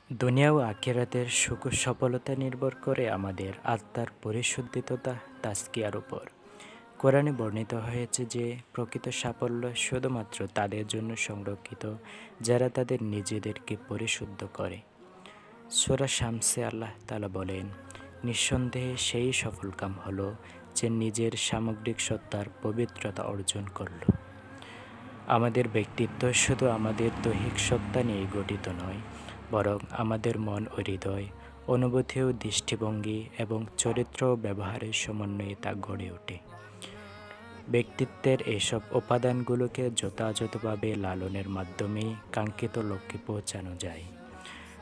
দুনিয়া ও আখিরাতের সুখ ও সফলতা নির্ভর করে আমাদের আত্মার পরিশুদ্ধিততা তাজকিয়ার উপর। কোরআনে বর্ণিত হয়েছে যে প্রকৃত সাফল্য শুধুমাত্র তাদের জন্য সংরক্ষিত যারা তাদের নিজেদেরকে পরিশুদ্ধ করে। সূরা শামসে আল্লাহ তাআলা বলেন, নিঃসন্দেহে সেই সফলকাম হলো যে নিজের সামগ্রিক সত্তার পবিত্রতা অর্জন করল। আমাদের ব্যক্তিত্ব শুধু আমাদের দৈহিক সত্তা নিয়ে গঠিত নয়, বরং আমাদের মন ও হৃদয়, অনুভূতি ও দৃষ্টিভঙ্গি এবং চরিত্র ও ব্যবহারের সমন্বয়ে তা গড়ে ওঠে। ব্যক্তিত্বের এসব উপাদানগুলোকে যথাযথভাবে লালনের মাধ্যমেই কাঙ্ক্ষিত লক্ষ্যে পৌঁছানো যায়।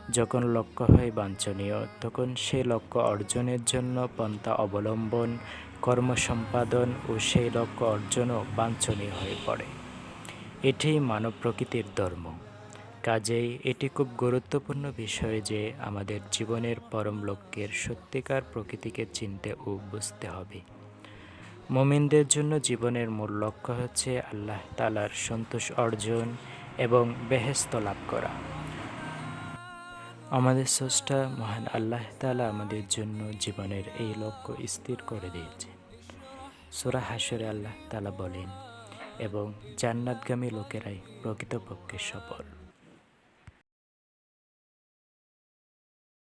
যখন লক্ষ্য হয় বাঞ্ছনীয়, তখন সেই লক্ষ্য অর্জনের জন্য পন্থা অবলম্বন, কর্ম সম্পাদন ও সেই লক্ষ্য অর্জনও বাঞ্ছনীয় হয়ে পড়ে। এটিই মানব প্রকৃতির ধর্ম। কাজেই এটি খুব গুরুত্বপূর্ণ বিষয় যে আমাদের জীবনের পরম লক্ষ্যের সত্যিকার প্রকৃতিকে চিনতে ও বুঝতে হবে। মুমিনদের জন্য জীবনের মূল লক্ষ্য হচ্ছে আল্লাহ তাআলার সন্তোষ অর্জন এবং বেহেশত লাভ করা। আমাদের স্রষ্টা মহান আল্লাহ তাআলা আমাদের জন্য জীবনের এই লক্ষ্য স্থির করে দিয়েছেন। সূরা হাশরে আল্লাহ তাআলা বলেন, এবং জান্নাতগামী লোকেরাই প্রকৃতপক্ষে সফল।